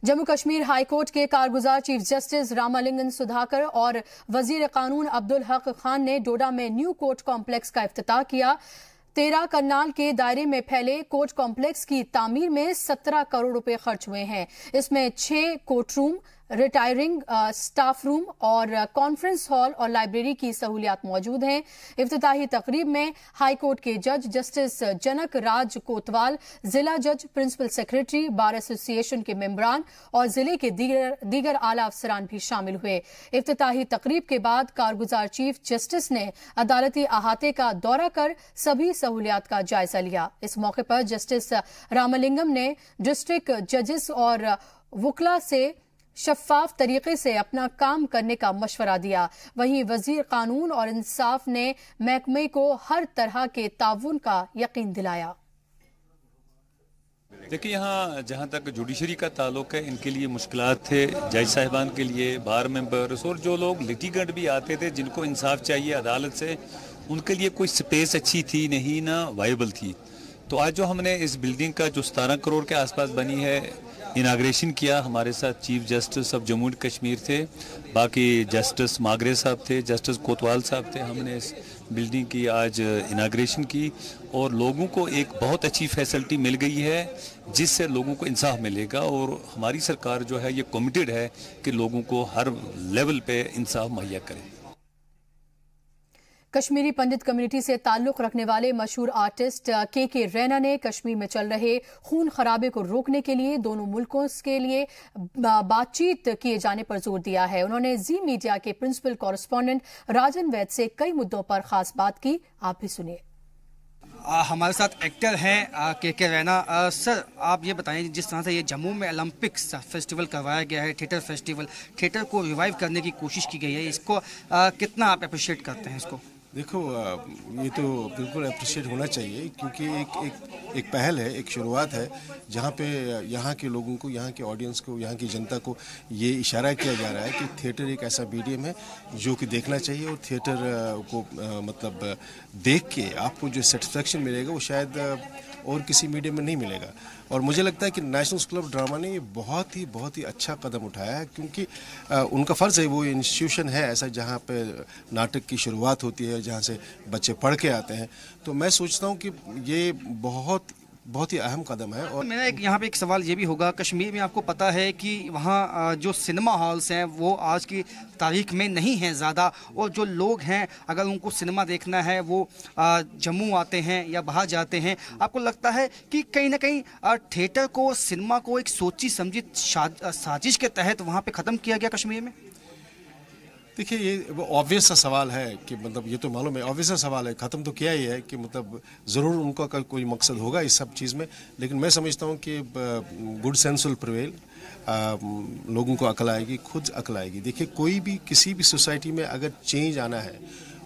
A: जम्मू कश्मीर हाई कोर्ट के कारगुजार चीफ जस्टिस रामालिंगन सुधाकर और वजीर कानून अब्दुल हक खान ने डोडा में न्यू कोर्ट कॉम्प्लेक्स का इफ्तिताह किया। 13 कनाल के दायरे में फैले कोर्ट कॉम्प्लेक्स की तामीर में 17 करोड़ रुपए खर्च हुए हैं। इसमें 6 court room, retiring staff room और कॉन्फ्रेंस हॉल और लाइब्रेरी की सहूलियात मौजूद हैं। इफ्तिताही तकरीब में हाई कोर्ट के जज जस्टिस जनक राज कोतवाल, जिला जज, प्रिंसिपल सेक्रेटरी, बार एसोसिएशन के मेंबरान और जिले के दीगर आला अफसरान भी शामिल हुए। इफ्तिताही तकरीब के बाद कारगुजार चीफ जस्टिस ने अदालती अहाते का दौरा कर सभी सहूलियात का जायजा लिया। इस मौके पर जस्टिस रामलिंगम ने डिस्ट्रिक्ट जजेस और वकला से शफाफ तरीके से अपना काम करने का मशवरा दिया। वहीं वजीर कानून और इंसाफ ने महकमे को हर तरह के ताउन का यकीन दिलाया।
H: देखिए, यहाँ जहाँ तक जुडिशरी का ताल्लुक है, इनके लिए मुश्किलात थे। जज साहिबान के लिए, बार मेंबर्स और जो लोग लिटिगेंट भी आते थे जिनको इंसाफ चाहिए अदालत से, उनके लिए कोई स्पेस अच्छी थी नहीं, ना वाइबल थी। तो आज जो हमने इस बिल्डिंग का जो 17 करोड़ के आसपास बनी है इनाग्रेशन किया, हमारे साथ chief justice of Jammu and Kashmir थे, बाकी जस्टिस मागरे साहब थे, जस्टिस कोतवाल साहब थे। हमने इस बिल्डिंग की आज इनाग्रेशन की और लोगों को एक बहुत अच्छी फैसिलिटी मिल गई है जिससे लोगों को इंसाफ मिलेगा। और हमारी सरकार जो है ये कमिटेड है कि लोगों को हर लेवल पे इंसाफ मुहैया करे।
A: कश्मीरी पंडित कम्युनिटी से ताल्लुक रखने वाले मशहूर आर्टिस्ट के रैना ने कश्मीर में चल रहे खून खराबे को रोकने के लिए दोनों मुल्कों के लिए बातचीत किए जाने पर जोर दिया है। उन्होंने जी मीडिया के प्रिंसिपल कॉरेस्पॉन्डेंट राजन वैद से कई मुद्दों पर खास बात की। आप भी सुनिए।
I: हमारे साथ एक्टर हैं के रैना। सर, आप ये बताएं, जिस तरह से ये जम्मू में ओलंपिक्स फेस्टिवल करवाया गया है, थिएटर फेस्टिवल, थिएटर को रिवाइव करने की कोशिश की गई है, इसको कितना आप अप्रिशिएट करते हैं इसको?
J: देखो, ये तो बिल्कुल अप्रिशिएट होना चाहिए, क्योंकि एक पहल है, एक शुरुआत है, जहाँ पे यहाँ के लोगों को, यहाँ के ऑडियंस को, यहाँ की जनता को ये इशारा किया जा रहा है कि थिएटर एक ऐसा मीडियम है जो कि देखना चाहिए, और थिएटर को मतलब देख के आपको जो सेटिस्फेक्शन मिलेगा वो शायद और किसी मीडियम में नहीं मिलेगा। और मुझे लगता है कि नेशनल स्कूल ऑफ ड्रामा ने ये बहुत ही अच्छा कदम उठाया है, क्योंकि उनका फ़र्ज़ है, वो इंस्टीट्यूशन है ऐसा जहाँ पे नाटक की शुरुआत होती है, जहाँ से बच्चे पढ़ के आते हैं। तो मैं सोचता हूँ कि ये बहुत ही अहम कदम है। और
I: मेरा यहाँ पे एक सवाल ये भी होगा, कश्मीर में आपको पता है कि वहाँ जो सिनेमा हॉल्स हैं वो आज की तारीख में नहीं हैं ज़्यादा, और जो लोग हैं अगर उनको सिनेमा देखना है वो जम्मू आते हैं या बाहर जाते हैं। आपको लगता है कि कहीं ना कहीं थिएटर को, सिनेमा को एक सोची समझी साजिश के तहत वहाँ पर ख़त्म किया गया कश्मीर में?
J: देखिए, ये ऑब्वियस सा सवाल है कि मतलब ये तो मालूम है, ऑब्वियस सा सवाल है, ख़त्म तो किया ही है कि मतलब ज़रूर उनका कोई मकसद होगा इस सब चीज़ में। लेकिन मैं समझता हूँ कि गुड सेंस विल प्रिवेल, लोगों को अकल आएगी, खुद अकल आएगी। देखिए, कोई भी किसी भी सोसाइटी में अगर चेंज आना है,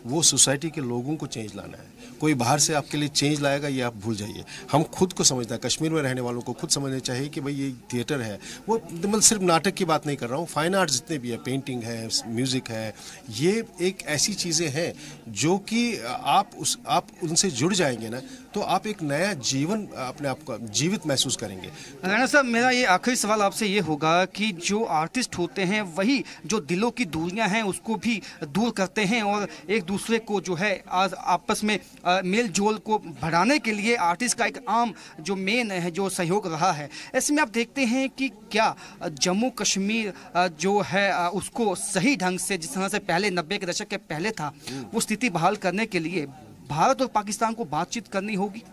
J: वो सोसाइटी के लोगों को चेंज लाना है। कोई बाहर से आपके लिए चेंज लाएगा ये आप भूल जाइए। हम खुद को समझना है, कश्मीर में रहने वालों को खुद समझना चाहिए कि भाई ये थिएटर है, वो मतलब सिर्फ नाटक की बात नहीं कर रहा हूँ, फाइन आर्ट्स जितने भी है, पेंटिंग है, म्यूज़िक है, ये एक ऐसी चीज़ें हैं जो कि आप उनसे जुड़ जाएंगे ना, तो आप एक नया जीवन अपने आप को जीवित महसूस करेंगे।
I: राणा साहब, मेरा ये आखिरी सवाल आपसे ये होगा कि जो आर्टिस्ट होते हैं वही जो दिलों की दूरियां हैं उसको भी दूर करते हैं, और एक दूसरे को जो है आज आपस में मेल जोल को बढ़ाने के लिए आर्टिस्ट का एक आम जो मेन है जो सहयोग रहा है। ऐसे में आप देखते हैं कि क्या जम्मू कश्मीर जो है उसको सही ढंग से, जिस तरह से पहले 90 के दशक के पहले था, वो स्थिति बहाल करने के लिए भारत और पाकिस्तान को बातचीत करनी होगी?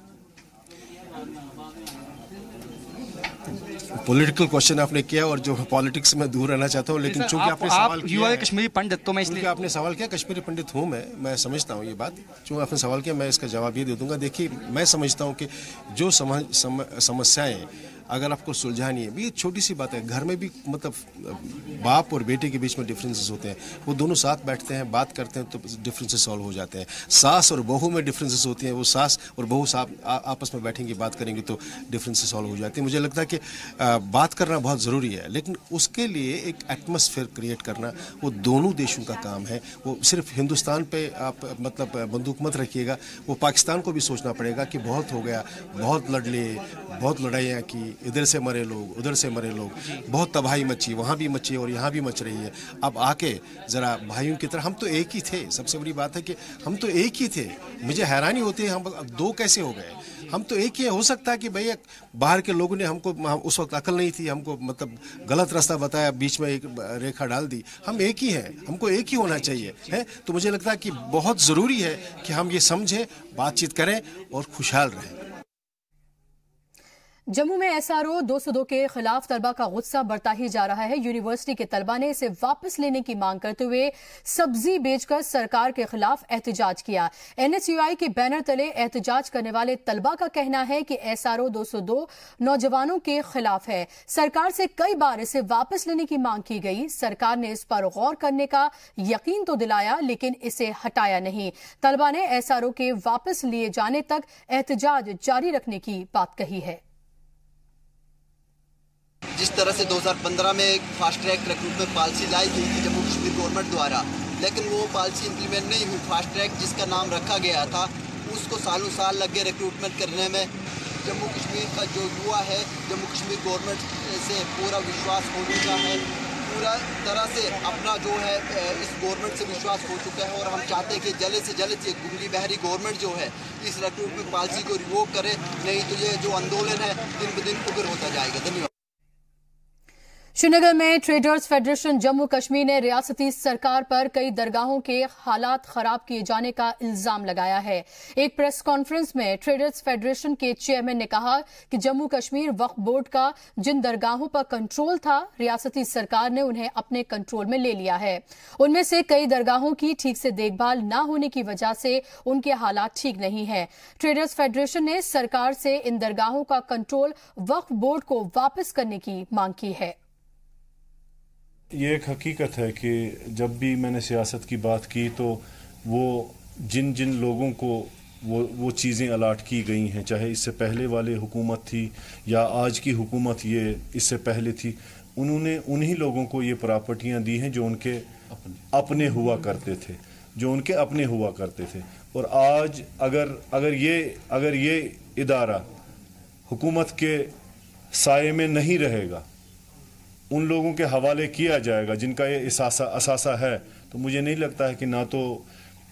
J: पॉलिटिकल क्वेश्चन आपने किया, और जो पॉलिटिक्स में दूर रहना चाहता हूँ, लेकिन चूंकि आपने सवाल किया है,
I: कश्मीरी पंडित, तो मैं इसलिए
J: आपने सवाल किया, कश्मीरी पंडित हूँ मैं समझता हूँ ये बात। चूंकि आपने सवाल किया, मैं इसका जवाब ये दे दूंगा। देखिए, मैं समझता हूँ कि जो समस्याएं अगर आपको सुलझानी है, ये छोटी सी बात है, घर में भी मतलब बाप और बेटे के बीच में डिफरेंसेस होते हैं, वो दोनों साथ बैठते हैं, बात करते हैं तो डिफरेंसेस सॉल्व हो जाते हैं। सास और बहू में डिफरेंसेस होती हैं, वो सास और बहू आपस में बैठेंगे, बात करेंगे तो डिफरेंसेस सॉल्व हो जाते हैं। मुझे लगता है कि बात करना बहुत ज़रूरी है, लेकिन उसके लिए एक एटमॉस्फेयर क्रिएट करना वो दोनों देशों का काम है। वो सिर्फ हिंदुस्तान पे आप मतलब बंदूक मत रखिएगा, वो पाकिस्तान को भी सोचना पड़ेगा कि बहुत हो गया, बहुत लड़ लिए, बहुत लड़ाइयाँ की, इधर से मरे लोग, उधर से मरे लोग, बहुत तबाही मची, वहाँ भी मची और यहाँ भी मच रही है। अब आके ज़रा भाइयों की तरह, हम तो एक ही थे। सबसे बड़ी बात है कि हम तो एक ही थे। मुझे हैरानी होती है, हम दो कैसे हो गए? हम तो एक ही। हो सकता है कि भैया बाहर के लोगों ने हमको, उस वक्त अकल नहीं थी, हमको मतलब गलत रास्ता बताया, बीच में एक रेखा डाल दी। हम एक ही हैं, हमको एक ही होना चाहिए है। तो मुझे लगता है कि बहुत ज़रूरी है कि हम ये समझें, बातचीत करें और खुशहाल रहें।
A: जम्मू में SRO 202 के खिलाफ तलबा का गुस्सा बढ़ता ही जा रहा है। यूनिवर्सिटी के तलबा ने इसे वापस लेने की मांग करते हुए सब्जी बेचकर सरकार के खिलाफ एहतजाज किया। NSUI के बैनर तले एहतजाज करने वाले तलबा का कहना है कि SRO 202 नौजवानों के खिलाफ है। सरकार से कई बार इसे वापस लेने की मांग की गई। सरकार ने इस पर गौर करने का यकीन तो दिलाया, लेकिन इसे हटाया नहीं। तलबा ने SRO के वापस लिए जाने तक एहतजाज जारी रखने की बात कही है।
K: जिस तरह से 2015 में एक फास्ट ट्रैक रिक्रूटमेंट पॉलिसी लाई गई थी जम्मू कश्मीर गवर्नमेंट द्वारा, लेकिन वो पॉलिसी इंप्लीमेंट नहीं हुई। फास्ट ट्रैक जिसका नाम रखा गया था, उसको सालों साल लग गए रिक्रूटमेंट करने में। जम्मू कश्मीर का जो युवा है, जम्मू कश्मीर गवर्नमेंट से पूरा विश्वास हो चुका है, पूरा तरह से अपना जो है इस गवर्नमेंट से विश्वास हो चुका है। और हम चाहते हैं कि जल्द से जल्द ये गुगली बहरी गवर्नमेंट जो है इस रिक्रूटमेंट पॉलिसी को रिवोक करे, नहीं तो ये जो आंदोलन है दिन ब दिन उग्र होता जाएगा। धन्यवाद।
A: श्रीनगर में ट्रेडर्स फेडरेशन जम्मू कश्मीर ने रियासती सरकार पर कई दरगाहों के हालात खराब किए जाने का इल्जाम लगाया है। एक प्रेस कॉन्फ्रेंस में ट्रेडर्स फेडरेशन के चेयरमैन ने कहा कि जम्मू कश्मीर वक्फ बोर्ड का जिन दरगाहों पर कंट्रोल था, रियासती सरकार ने उन्हें अपने कंट्रोल में ले लिया है। उनमें से कई दरगाहों की ठीक से देखभाल न होने की वजह से उनके हालात ठीक नहीं है। ट्रेडर्स फेडरेशन ने सरकार से इन दरगाहों का कंट्रोल वक्फ बोर्ड को वापस करने की मांग की है।
L: ये एक हकीकत है कि जब भी मैंने सियासत की बात की तो वो जिन जिन लोगों को वो चीज़ें अलाट की गई हैं, चाहे इससे पहले वाले हुकूमत थी या आज की हुकूमत ये इससे पहले थी, उन्होंने उन्हीं लोगों को ये प्रॉपर्टियां दी हैं जो उनके अपने हुआ करते थे। और आज अगर ये इदारा हुकूमत के साये में नहीं रहेगा, उन लोगों के हवाले किया जाएगा जिनका ये असासा है, तो मुझे नहीं लगता है कि ना तो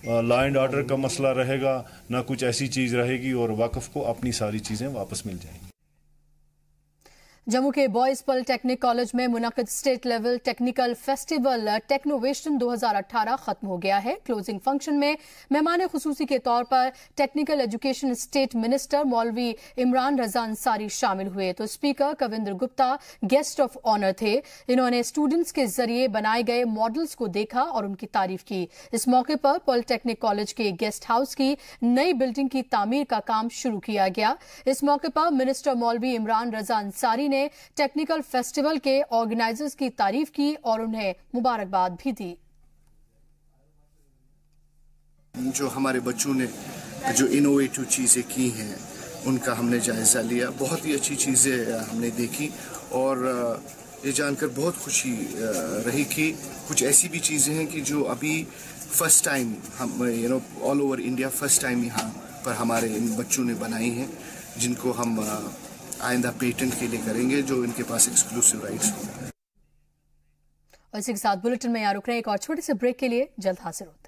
L: लॉ एंड ऑर्डर का मसला रहेगा, ना कुछ ऐसी चीज़ रहेगी और वक्फ को अपनी सारी चीज़ें वापस मिल जाएंगी।
A: जम्मू के बॉयज पॉलिटेक्निक कॉलेज में मुनक्किद स्टेट लेवल टेक्निकल फेस्टिवल टेक्नोवेशन 2018 खत्म हो गया है। क्लोजिंग फंक्शन में मेहमान खुसूसी के तौर पर टेक्निकल एजुकेशन स्टेट मिनिस्टर मौलवी इमरान रजा अंसारी शामिल हुए, तो speaker Kavinder Gupta guest of honour थे। इन्होंने स्टूडेंट्स के जरिए बनाए गए मॉडल्स को देखा और उनकी तारीफ की। इस मौके पर पॉलिटेक्निक कॉलेज के गेस्ट हाउस की नई बिल्डिंग की तामीर का काम शुरू किया गया। इस मौके पर मिनिस्टर मौलवी इमरान रजा अंसारी ने टेक्निकल फेस्टिवल के ऑर्गेनाइजर्स की तारीफ की और उन्हें मुबारकबाद भी दी।
M: जो हमारे बच्चों ने जो इनोवेटिव चीज़ें की हैं उनका हमने जायज़ा लिया, बहुत ही अच्छी चीज़ें हमने देखी और ये जानकर बहुत खुशी रही कि कुछ ऐसी भी चीज़ें हैं कि जो अभी फर्स्ट टाइम हम all over India first time यहाँ पर हमारे इन बच्चों ने बनाई हैं, जिनको हम आइंदा पेटेंट के लिए करेंगे, जो इनके पास एक्सक्लूसिव राइट्स होंगे।
A: और इसी के साथ बुलेटिन में यहाँ रुक रहे हैं, एक और छोटे से ब्रेक के लिए जल्द हाजिर होते हैं।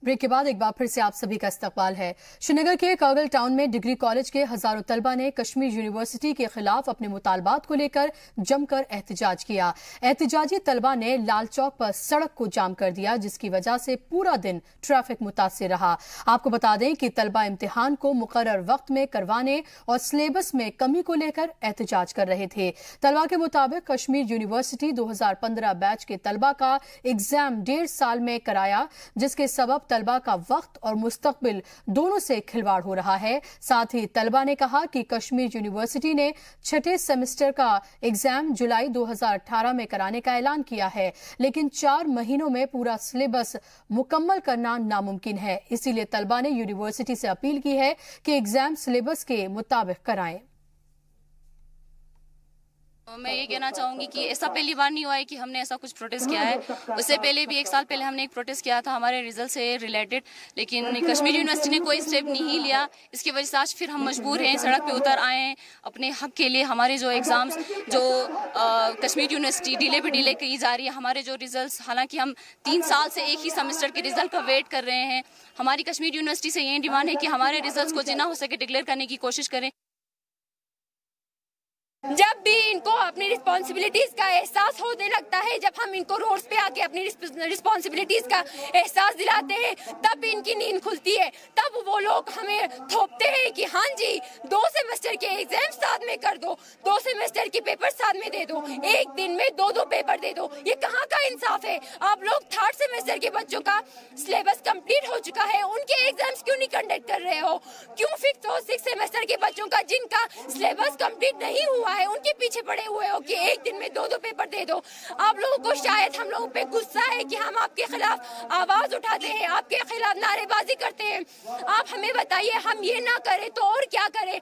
A: ब्रेक के बाद एक बार फिर से आप सभी का इस्तकबाल है। श्रीनगर के करगिल टाउन में डिग्री कॉलेज के हजारों तलबा ने कश्मीर यूनिवर्सिटी के खिलाफ अपने मुतालबात को लेकर जमकर एहतजाज किया। एहतजाजी तलबा ने लाल चौक पर सड़क को जाम कर दिया, जिसकी वजह से पूरा दिन ट्रैफिक मुतासिर रहा। आपको बता दें कि तलबा इम्तिहान को मुकर्रर वक्त में करवाने और सिलेबस में कमी को लेकर एहतजाज कर रहे थे। तलबा के मुताबिक कश्मीर यूनिवर्सिटी 2015 बैच के तलबा का एग्जाम 1.5 साल में कराया, जिसके सबब तलबा का वक्त और मुस्तकबिल दोनों से खिलवाड़ हो रहा है। साथ ही तलबा ने कहा कि कश्मीर यूनिवर्सिटी ने 6ठे सेमेस्टर का एग्जाम जुलाई 2018 में कराने का ऐलान किया है, लेकिन 4 महीनों में पूरा सिलेबस मुकम्मल करना नामुमकिन है। इसीलिए तलबा ने यूनिवर्सिटी से अपील की है कि एग्जाम सिलेबस के मुताबिक कराएं।
N: मैं ये कहना चाहूंगी कि ऐसा पहली बार नहीं हुआ है कि हमने ऐसा कुछ प्रोटेस्ट किया है। उससे पहले भी 1 साल पहले हमने एक प्रोटेस्ट किया था हमारे रिजल्ट से रिलेटेड, लेकिन कश्मीर यूनिवर्सिटी ने कोई स्टेप नहीं लिया। इसकी वजह से आज फिर हम मजबूर हैं, सड़क पे उतर आए हैं अपने हक के लिए। हमारे जो एग्जाम्स जो कश्मीर यूनिवर्सिटी डिले पे डिले की जा रही है, हमारे जो रिजल्ट, हालांकि हम 3 साल से एक ही सेमेस्टर के रिजल्ट का वेट कर रहे हैं। हमारी कश्मीर यूनिवर्सिटी से ये डिमांड है कि हमारे रिजल्ट को जितना हो सके डिक्लेयर करने की कोशिश करें।
O: जब भी इनको अपनी रिस्पॉन्सिबिलिटीज का एहसास होने लगता है, जब हम इनको रोड्स पे आके अपनी रिस्पॉन्सिबिलिटीज का एहसास दिलाते हैं, तब इनकी नींद खुलती है। तब वो लोग हमें थोपते हैं कि हाँ जी 2 सेमेस्टर के एग्जाम साथ में कर दो, 2 सेमेस्टर के पेपर साथ में दे दो, एक दिन में 2 पेपर दे दो। ये कहाँ का इंसाफ है? आप लोग 3rd सेमेस्टर के बच्चों का सिलेबस कंप्लीट हो चुका है, उनके एग्जाम्स क्यों नहीं कंडक्ट कर रहे हो? क्यों फिक्स हो 6 सेमेस्टर के बच्चों का जिनका सिलेबस कंप्लीट नहीं हुआ है, उनके पीछे पड़े हुए हो कि एक दिन में 2 पेपर दे दो? आप लोगों को शायद हम लोगों पे गुस्सा है कि हम आपके खिलाफ आवाज उठाते हैं, आपके खिलाफ नारेबाजी करते हैं। आप हमें बताइए, हम ये ना करें तो और क्या करें?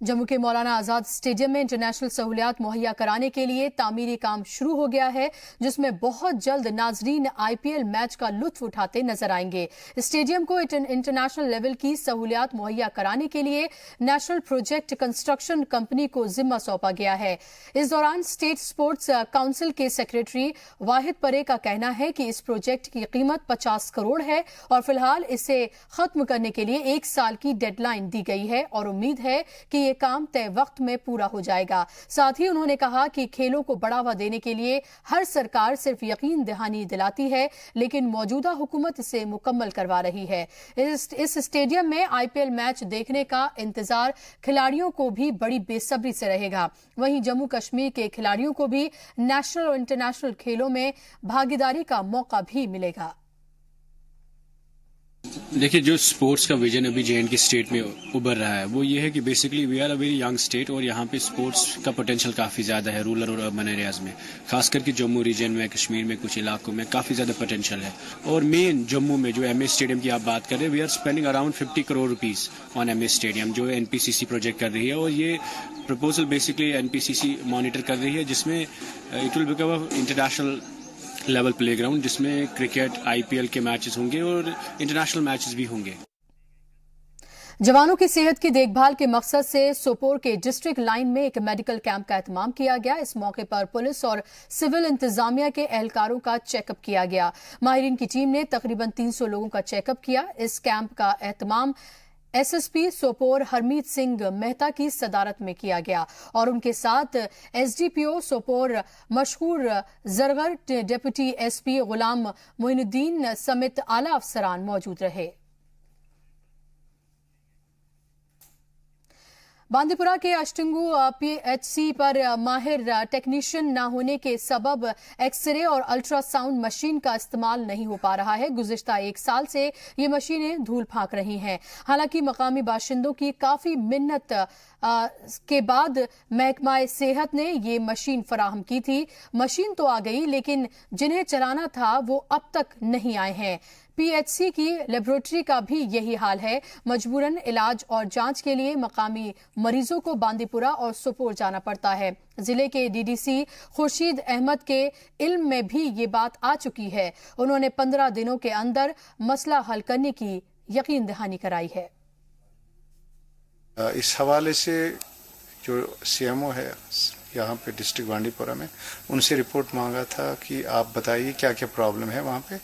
A: जम्मू के मौलाना आजाद स्टेडियम में इंटरनेशनल सहूलियात मुहैया कराने के लिए तामीरी काम शुरू हो गया है, जिसमें बहुत जल्द नाजरीन IPL मैच का लुत्फ उठाते नजर आएंगे। स्टेडियम को इंटरनेशनल लेवल की सहूलियात मुहैया कराने के लिए नेशनल प्रोजेक्ट कंस्ट्रक्शन कंपनी को जिम्मा सौंपा गया है। इस दौरान स्टेट स्पोर्ट्स काउंसिल के सेक्रेटरी वाहिद परे का कहना है कि इस प्रोजेक्ट की कीमत 50 करोड़ है और फिलहाल इसे खत्म करने के लिए 1 साल की डेडलाइन दी गई है और उम्मीद है कि काम तय वक्त में पूरा हो जाएगा। साथ ही उन्होंने कहा कि खेलों को बढ़ावा देने के लिए हर सरकार सिर्फ यकीन दहानी दिलाती है, लेकिन मौजूदा हुकूमत इसे मुकम्मल करवा रही है। इस स्टेडियम में IPL मैच देखने का इंतजार खिलाड़ियों को भी बड़ी बेसब्री से रहेगा। वहीं जम्मू कश्मीर के खिलाड़ियों को भी नेशनल और इंटरनेशनल खेलों में भागीदारी का मौका भी मिलेगा।
P: देखिए, जो स्पोर्ट्स का विजन अभी जे.एंड.के स्टेट में उभर रहा है वो ये है कि basically we are a very young state और यहाँ पे स्पोर्ट्स का पोटेंशियल काफ़ी ज़्यादा है रूरल और अर्बन एरियाज में, खास करके जम्मू रीजन में, कश्मीर में कुछ इलाकों में काफ़ी ज़्यादा पोटेंशियल है। और मेन जम्मू में जो एमए स्टेडियम की आप बात कर रहे हैं, we are spending around 50 crore rupees on MA stadium जो एनपीसीसी प्रोजेक्ट कर रही है। और ये प्रपोजल बेसिकली एनपीसीसी मॉनिटर कर रही है जिसमें it will become a international level playground जिसमें क्रिकेट, आईपीएल के मैचेस होंगे और इंटरनेशनल मैचेस भी होंगे।
A: जवानों की सेहत की देखभाल के मकसद से सोपोर के डिस्ट्रिक्ट लाइन में एक मेडिकल कैंप का एहतमाम किया गया। इस मौके पर पुलिस और सिविल इंतजामिया के एहलकारों का चेकअप किया गया। माहिरीन की टीम ने तकरीबन 300 लोगों का चेकअप किया। इस कैंप का एहतमाम एसएसपी सोपोर हरमीत सिंह मेहता की सदारत में किया गया और उनके साथ एसडीपीओ सोपोर मशहूर जरगर, डिप्टी एसपी गुलाम मोइनुद्दीन समेत आला अफसरान मौजूद रहे। बांदीपुरा के अष्टंगु पीएचसी पर माहिर टेक्नीशियन न होने के सबब एक्सरे और अल्ट्रासाउंड मशीन का इस्तेमाल नहीं हो पा रहा है। गुज़िश्ता 1 साल से ये मशीनें धूल फांक रही हैं। हालांकि मकामी बाशिंदों की काफी मिन्नत के बाद महकमा सेहत ने ये मशीन फराहम की थी। मशीन तो आ गई लेकिन जिन्हें चलाना था वो अब तक नहीं आए हैं। पीएचसी की लेबोरेटरी का भी यही हाल है। मजबूरन इलाज और जांच के लिए मकामी मरीजों को बांदीपुरा और सोपोर जाना पड़ता है। जिले के डीडीसी खुर्शीद अहमद के इल्म में भी ये बात आ चुकी है। उन्होंने 15 दिनों के अंदर मसला हल करने की यकीन दहानी कराई है।
Q: इस हवाले से जो सीएमओ है यहाँ पे डिस्ट्रिक्ट बांदीपुरा में, उनसे रिपोर्ट मांगा था कि आप बताइए क्या क्या प्रॉब्लम है वहाँ पे।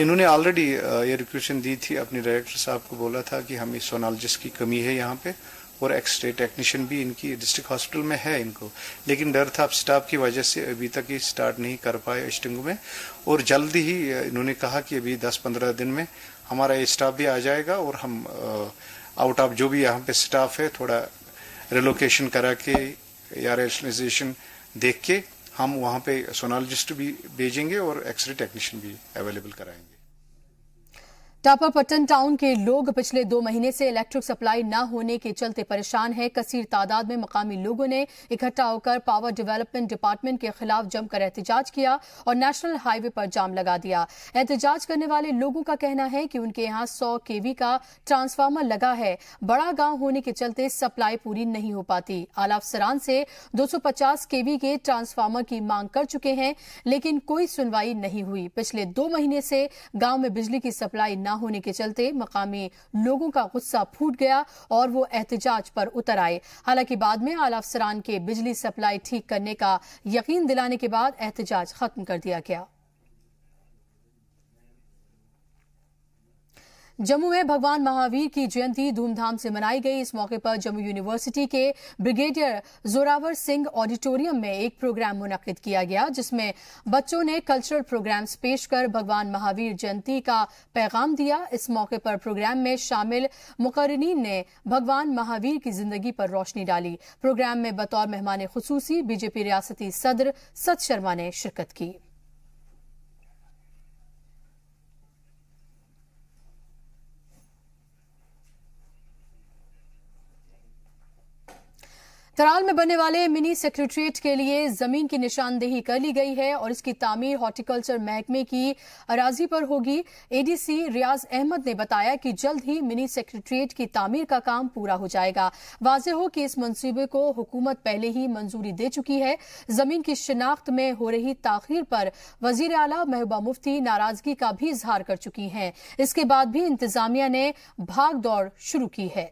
Q: इन्होंने ऑलरेडी ये रिक्वेशन दी थी, अपने डायरेक्टर साहब को बोला था कि हमें सोनोलॉजिस्ट की कमी है यहाँ पे और एक्सरे टेक्नीशियन भी इनकी डिस्ट्रिक्ट हॉस्पिटल में है इनको, लेकिन डर था स्टाफ की वजह से अभी तक ये स्टार्ट नहीं कर पाए अष्टंगु में। और जल्दी ही इन्होंने कहा कि अभी 10-15 दिन में हमारा ये स्टाफ भी आ जाएगा और हम आउट ऑफ जो भी यहाँ पे स्टाफ है थोड़ा रिलोकेशन करा के या रेशनलाइजेशन देख के हम वहाँ पे सोनोलॉजिस्ट भी भेजेंगे और एक्सरे टेक्नीशियन भी अवेलेबल कराएंगे।
A: टापापट्टन टाउन के लोग पिछले 2 महीने से इलेक्ट्रिक सप्लाई न होने के चलते परेशान हैं। कसीर तादाद में मकामी लोगों ने इकट्ठा होकर पावर डेवलपमेंट डिपार्टमेंट के खिलाफ जमकर एहतजाज किया और नेशनल हाईवे पर जाम लगा दिया। एहतजाज करने वाले लोगों का कहना है कि उनके यहाँ 100 kV का ट्रांसफार्मर लगा है। बड़ा गांव होने के चलते सप्लाई पूरी नहीं हो पाती। आला अफसरान से 250 kV के ट्रांसफार्मर की मांग कर चुके हैं लेकिन कोई सुनवाई नहीं हुई। पिछले 2 महीने से गांव में बिजली की सप्लाई न होने के चलते मकामी लोगों का गुस्सा फूट गया और वो एहतजाज पर उतर आए। हालांकि बाद में आला अफसरान के बिजली सप्लाई ठीक करने का यकीन दिलाने के बाद एहतजाज खत्म कर दिया गया। जम्मू में भगवान महावीर की जयंती धूमधाम से मनाई गई। इस मौके पर जम्मू यूनिवर्सिटी के ब्रिगेडियर जोरावर सिंह ऑडिटोरियम में एक प्रोग्राम मुनक्किद किया गया जिसमें बच्चों ने कल्चरल प्रोग्राम्स पेश कर भगवान महावीर जयंती का पैगाम दिया। इस मौके पर प्रोग्राम में शामिल मुकर्रिनीन ने भगवान महावीर की जिंदगी पर रोशनी डाली। प्रोग्राम में बतौर मेहमान खुसूसी बीजेपी रियासती सदर सत शर्मा ने शिरकत की। तराल में बनने वाले मिनी सेक्रेटरिएट के लिए जमीन की निशानदेही कर ली गई है और इसकी तामीर हॉर्टिकल्चर महकमे की अराजी पर होगी। एडीसी रियाज अहमद ने बताया कि जल्द ही मिनी सेक्रेटरिएट की तामीर का काम पूरा हो जाएगा। वाज़ेह हो कि इस मंसूबे को हुकूमत पहले ही मंजूरी दे चुकी है। जमीन की शिनाख्त में हो रही ताखीर पर वजीर आला महबूबा मुफ्ती नाराजगी का भी इजहार कर चुकी हैं। इसके बाद भी इंतजामिया ने भाग दौड़ शुरू की है।